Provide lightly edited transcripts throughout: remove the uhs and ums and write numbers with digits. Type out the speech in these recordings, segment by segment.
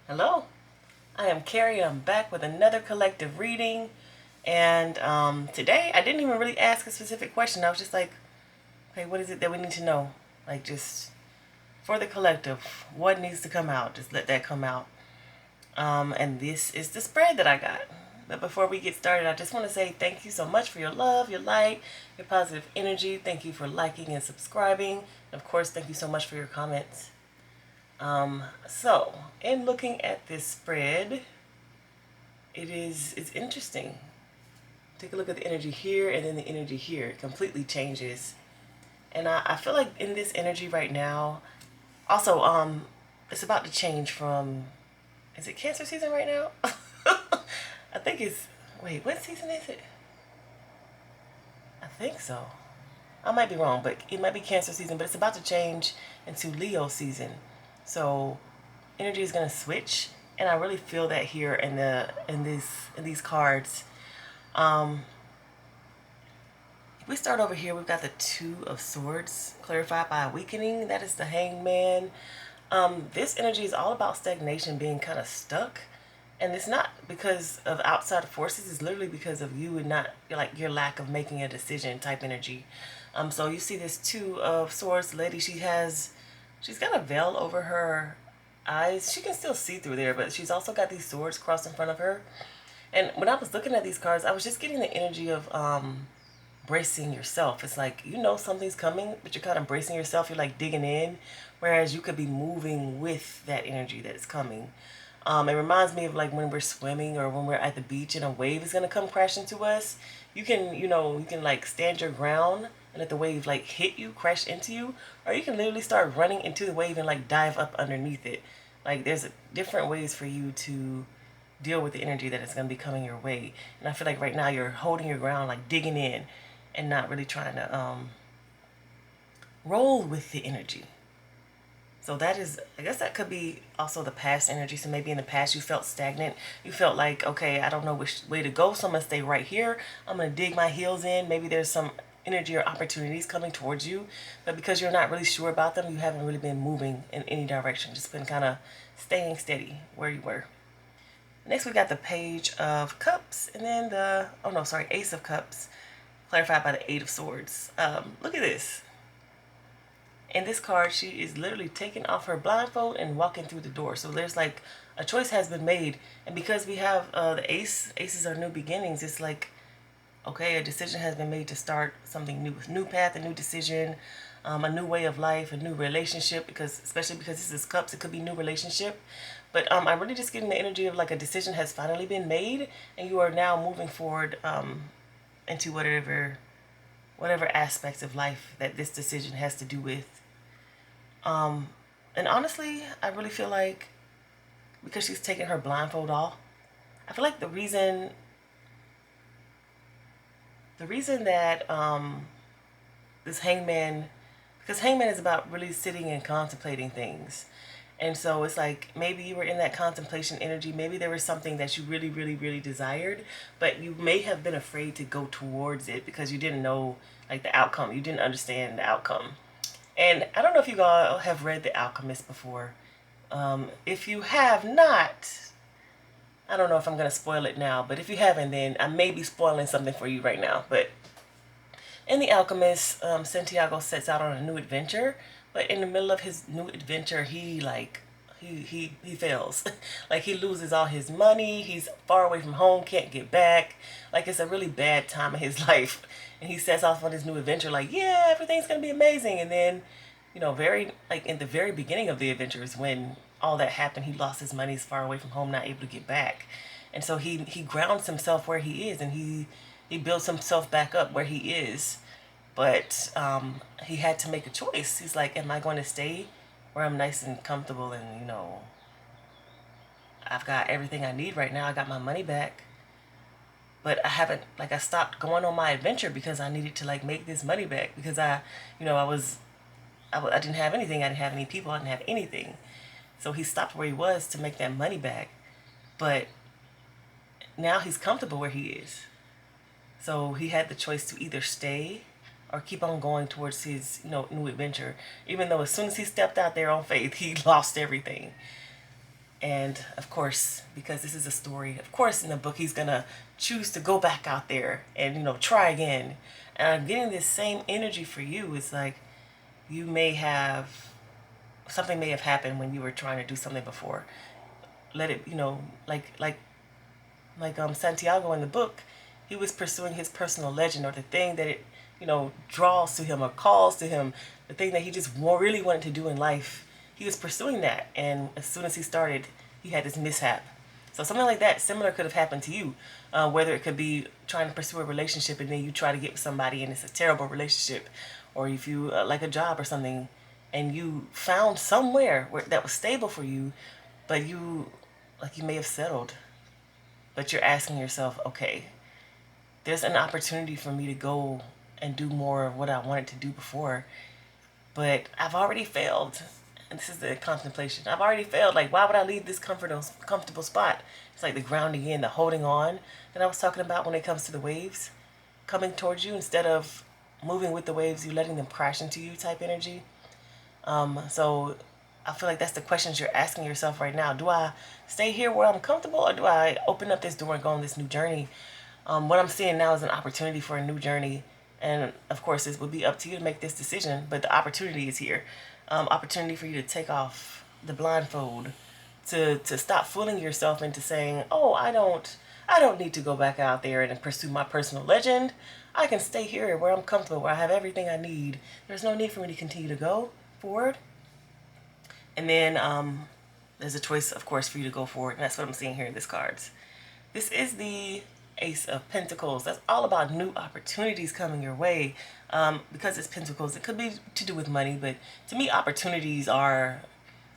Hello, I am Carrie. I'm back with another collective reading. And today I didn't even really ask a specific question. I was just like, okay, what is it that we need to know? Like, just for the collective, what needs to come out? Just let that come out. And this is the spread that I got. But before we get started, I just want to say thank you so much for your love, your light, your positive energy. Thank you for liking and subscribing. And of course, thank you so much for your comments. So in looking at this spread, it's interesting. Take a look at the energy here and then the energy here. It completely changes. And I feel like in this energy right now, also, it's about to change from, is it Cancer season right now? I think it's, wait, what season is it? I think so. I might be wrong, but it might be Cancer season, but it's about to change into Leo season. So energy is going to switch, and I really feel that here in these cards. If we start over here, we've got the Two of Swords, clarified by awakening. That is the Hangman. This energy is all about stagnation, being kind of stuck. And it's not because of outside forces. It's literally because of you and not like your lack of making a decision type energy. So you see this Two of Swords lady. She's got a veil over her eyes. She can still see through there, but she's also got these swords crossed in front of her. And when I was looking at these cards, I was just getting the energy of bracing yourself. It's like you know something's coming, but you're kind of bracing yourself. You're like digging in, whereas you could be moving with that energy that is coming. It reminds me of like when we're swimming or when we're at the beach and a wave is gonna come crash into us. You can like stand your ground and let the wave like hit you, crash into you, or you can literally start running into the wave and like dive up underneath it. Like there's different ways for you to deal with the energy that is going to be coming your way. And I feel like right now you're holding your ground, like digging in and not really trying to roll with the energy. So that is, I guess that could be also the past energy. So maybe in the past you felt stagnant. You felt like, okay, I don't know which way to go, so I'm going to stay right here. I'm going to dig my heels in. Maybe there's some energy or opportunities coming towards you. But because you're not really sure about them, you haven't really been moving in any direction. Just been kind of staying steady where you were. Next we got the Page of Cups and then the, oh no, sorry, Ace of Cups, clarified by the Eight of Swords. Look at this. In this card, she is literally taking off her blindfold and walking through the door. So there's like a choice has been made. And because we have the aces are new beginnings, it's like, okay, a decision has been made to start something new, a new path, a new decision, a new way of life, a new relationship, because especially because this is cups, it could be new relationship. But I'm really just getting the energy of like a decision has finally been made and you are now moving forward into whatever aspects of life that this decision has to do with. And honestly, I really feel like because she's taking her blindfold off, I feel like the reason that this hangman, because hangman is about really sitting and contemplating things. And so it's like maybe you were in that contemplation energy. Maybe there was something that you really, really, really desired, but you may have been afraid to go towards it because you didn't know like the outcome. You didn't understand the outcome. And I don't know if you all have read The Alchemist before. If you have not, I don't know if I'm going to spoil it now, but if you haven't, then I may be spoiling something for you right now. But in The Alchemist, Santiago sets out on a new adventure, but in the middle of his new adventure, he fails. Like he loses all his money. He's far away from home, can't get back. Like it's a really bad time in his life. And he sets off on his new adventure like, yeah, everything's going to be amazing. And then, very like in the very beginning of the adventure is when all that happened. He lost his money, he's far away from home, not able to get back. And so he grounds himself where he is and he builds himself back up where he is. But he had to make a choice. He's like, am I going to stay where I'm nice and comfortable and, I've got everything I need right now. I got my money back. But I haven't, like, I stopped going on my adventure because I needed to, like, make this money back. Because I didn't have anything. I didn't have any people. I didn't have anything. So he stopped where he was to make that money back. But now he's comfortable where he is. So he had the choice to either stay or keep on going towards his, new adventure. Even though as soon as he stepped out there on faith, he lost everything. And of course, because this is a story, of course, in the book, he's gonna choose to go back out there and, try again. And I'm getting this same energy for you. It's like you may have something may have happened when you were trying to do something before. Let it, like Santiago in the book, he was pursuing his personal legend, or the thing that it, draws to him or calls to him, the thing that he just really wanted to do in life. He was pursuing that, and as soon as he started, he had this mishap. So something like that similar could have happened to you, whether it could be trying to pursue a relationship and then you try to get with somebody and it's a terrible relationship, or if you like a job or something and you found somewhere where that was stable for you, but you may have settled, but you're asking yourself, okay, there's an opportunity for me to go and do more of what I wanted to do before, but I've already failed. And this is the contemplation. I've already failed. Like, why would I leave this comfortable spot? It's like the grounding in, the holding on that I was talking about when it comes to the waves coming towards you instead of moving with the waves, you letting them crash into you type energy. So I feel like that's the questions you're asking yourself right now. Do I stay here where I'm comfortable, or do I open up this door and go on this new journey? What I'm seeing now is an opportunity for a new journey. And of course, it would be up to you to make this decision, but the opportunity is here. Opportunity for you to take off the blindfold, to stop fooling yourself into saying, oh, I don't need to go back out there and pursue my personal legend. I can stay here where I'm comfortable, where I have everything I need. There's no need for me to continue to go forward. And then there's a choice, of course, for you to go forward. And that's what I'm seeing here in this cards. This is the Ace of Pentacles. That's all about new opportunities coming your way. Because it's Pentacles, it could be to do with money, but to me, opportunities are,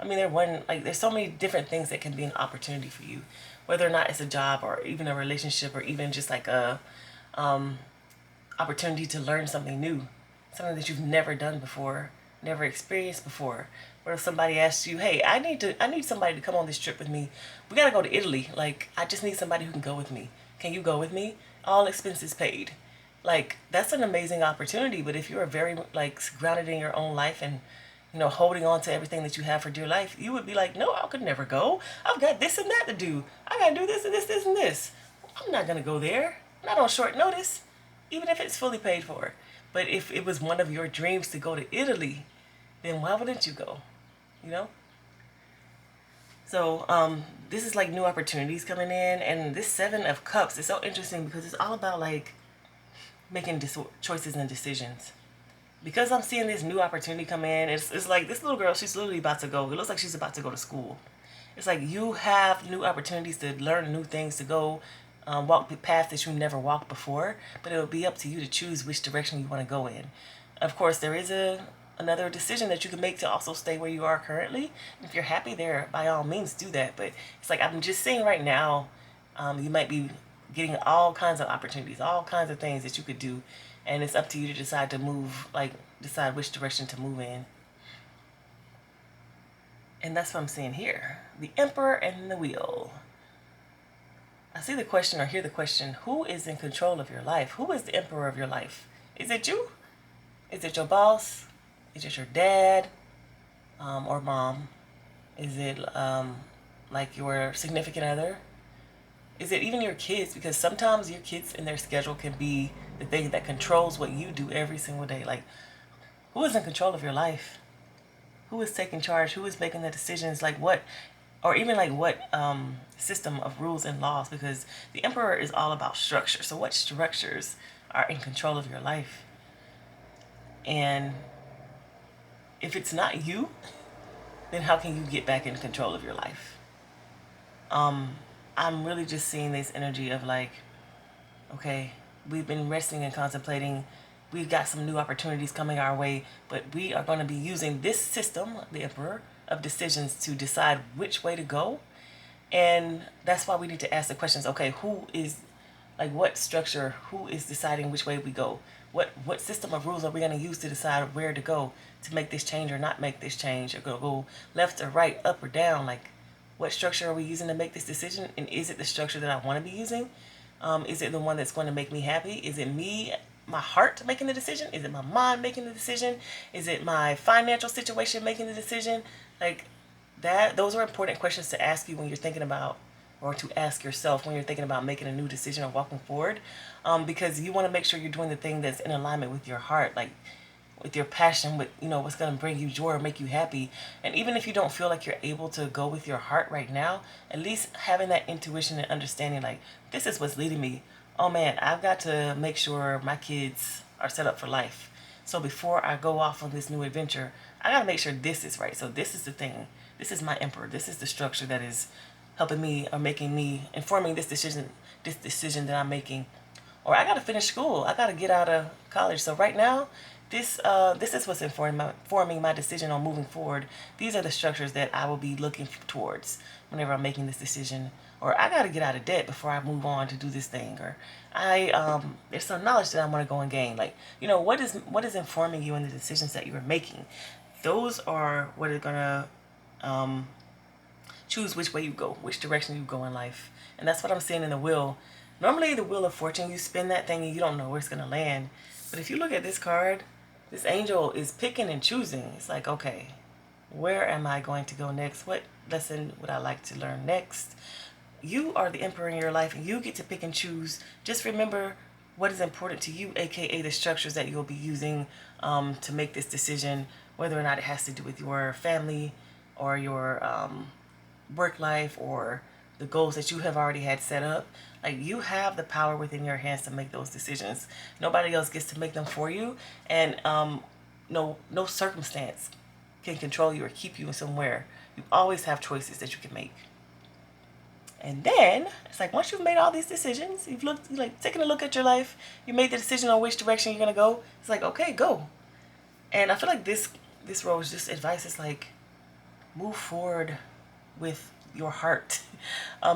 there's so many different things that can be an opportunity for you, whether or not it's a job or even a relationship or even just like a opportunity to learn something new, something that you've never done before, never experienced before. Or if somebody asks you, hey, I need somebody to come on this trip with me. We gotta go to Italy. Like, I just need somebody who can go with me. Can you go with me? All expenses paid. Like, that's an amazing opportunity. But if you're very grounded in your own life and holding on to everything that you have for dear life, you would be like, no, I could never go. I've got this and that to do. I gotta do this and this and this. I'm not gonna go there. Not on short notice, even if it's fully paid for. But if it was one of your dreams to go to Italy, then why wouldn't you go? You know? So this is like new opportunities coming in, and this Seven of Cups is so interesting because it's all about like making choices and decisions. Because I'm seeing this new opportunity come in, it's like this little girl, she's literally about to go. It looks like she's about to go to school. It's like you have new opportunities to learn new things, to go walk the path that you never walked before, but it will be up to you to choose which direction you want to go in. Of course, there is another decision that you can make to also stay where you are currently. If you're happy there, by all means do that. But it's like I'm just saying right now, you might be getting all kinds of opportunities, all kinds of things that you could do, and it's up to you to decide to move, decide which direction to move in. And that's what I'm seeing here. The Emperor and the Wheel. I see the question, or hear the question, who is in control of your life? Who is the emperor of your life? Is it you? Is it your boss? Is it your dad or mom? Is it like your significant other? Is it even your kids? Because sometimes your kids and their schedule can be the thing that controls what you do every single day. Like, who is in control of your life? Who is taking charge? Who is making the decisions? Like what, or even like what system of rules and laws? Because the Emperor is all about structure. So what structures are in control of your life? And if it's not you, then how can you get back in control of your life? I'm really just seeing this energy of like, okay, we've been resting and contemplating. We've got some new opportunities coming our way, but we are going to be using this system, the Emperor, of decisions to decide which way to go. And that's why we need to ask the questions, okay, who is, like what structure, who is deciding which way we go? What system of rules are we going to use to decide where to go to make this change or not make this change, or go left or right, up or down? Like, what structure are we using to make this decision? And is it the structure that I want to be using? Is it the one that's going to make me happy? Is it me, my heart making the decision? Is it my mind making the decision? Is it my financial situation making the decision? Like, those are important questions to ask you when you're thinking about, or to ask yourself when you're thinking about making a new decision or walking forward, because you want to make sure you're doing the thing that's in alignment with your heart, like with your passion, with what's going to bring you joy or make you happy. And even if you don't feel like you're able to go with your heart right now, at least having that intuition and understanding, like, this is what's leading me. Oh man, I've got to make sure my kids are set up for life. So before I go off on this new adventure, I got to make sure this is right. So this is the thing. This is my emperor. This is the structure that is helping me or making me, informing this decision that I'm making. Or I got to finish school. I got to get out of college. So right now, this is what's informing my decision on moving forward. These are the structures that I will be looking towards whenever I'm making this decision. Or I got to get out of debt before I move on to do this thing. Or there's some knowledge that I want to go and gain. Like, what is informing you in the decisions that you are making. Those are what are gonna choose which way you go, which direction you go in life. And that's what I'm seeing in the wheel. Normally the Wheel of Fortune, you spin that thing and you don't know where it's going to land. But if you look at this card, this angel is picking and choosing. It's like, okay, where am I going to go next? What lesson would I like to learn next? You are the emperor in your life and you get to pick and choose. Just remember what is important to you, aka the structures that you'll be using to make this decision, whether or not it has to do with your family or your work life or the goals that you have already had set up. Like, you have the power within your hands to make those decisions. Nobody else gets to make them for you, and no circumstance can control you or keep you somewhere. You always have choices that you can make. And then it's like, once you've made all these decisions, you've taken a look at your life, you made the decision on which direction you're gonna go. It's like, okay, go. And I feel like this rose, this advice is like, move forward with your heart.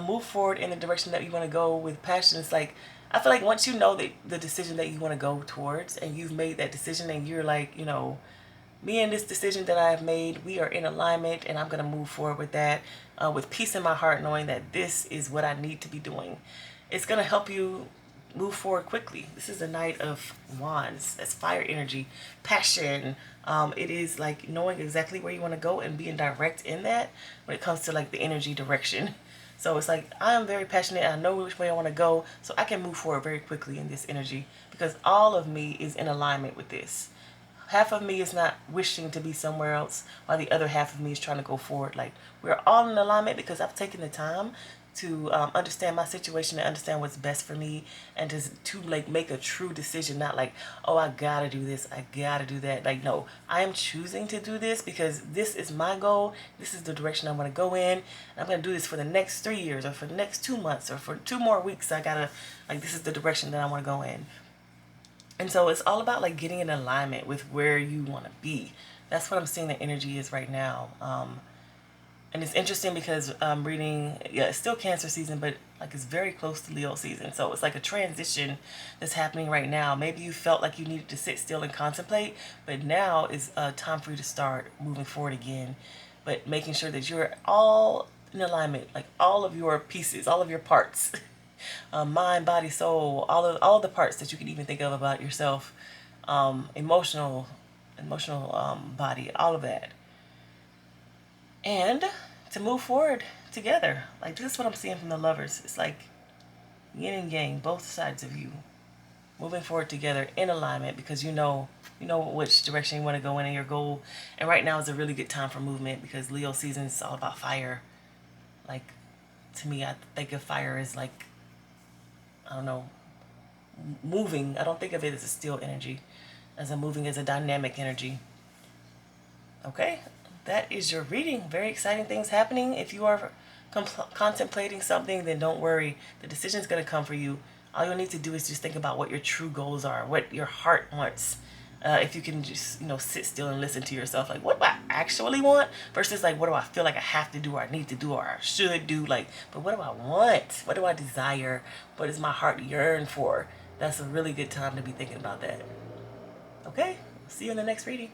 Move forward in the direction that you want to go with passion. It's like, I feel like once you know the decision that you want to go towards, and you've made that decision, and you're like, me and this decision that I've made, we are in alignment, and I'm going to move forward with that, with peace in my heart, knowing that this is what I need to be doing. It's going to help you move forward quickly. This is the Knight of Wands. That's fire energy, passion. It is like knowing exactly where you want to go and being direct in that when it comes to like the energy direction. So it's like, I am very passionate. I know which way I want to go, so I can move forward very quickly in this energy because all of me is in alignment with this. Half of me is not wishing to be somewhere else, while the other half of me is trying to go forward. Like, we're all in alignment because I've taken the time to understand my situation and understand what's best for me, and to like make a true decision. Not like, oh, I gotta do this, I gotta do that. Like, no, I am choosing to do this because this is my goal. This is the direction I want to go in. And I'm gonna do this for the next 3 years, or for the next 2 months, or for 2 more weeks. I gotta, like, this is the direction that I want to go in. And so it's all about like getting in alignment with where you want to be. That's what I'm seeing the energy is right now. And it's interesting because I'm reading, yeah, it's still Cancer season, but like it's very close to Leo season. So it's like a transition that's happening right now. Maybe you felt like you needed to sit still and contemplate, but now is time for you to start moving forward again. But making sure that you're all in alignment, like all of your pieces, all of your parts, mind, body, soul, all of the parts that you can even think of about yourself, emotional body, all of that. And to move forward together. Like, this is what I'm seeing from the Lovers. It's like yin and yang, both sides of you moving forward together in alignment, because you know which direction you want to go in your goal. And right now is a really good time for movement because Leo season is all about fire. Like, to me, I think of fire as like, I don't know, moving. I don't think of it as a still energy, as a moving, as a dynamic energy. Okay, that is your reading. Very exciting things happening. If you are contemplating something, then don't worry. The decision is going to come for you. All you'll need to do is just think about what your true goals are, what your heart wants. If you can just, sit still and listen to yourself, like, what do I actually want? Versus like, what do I feel like I have to do, or I need to do, or I should do? Like, but what do I want? What do I desire? What does my heart yearn for? That's a really good time to be thinking about that. Okay, see you in the next reading.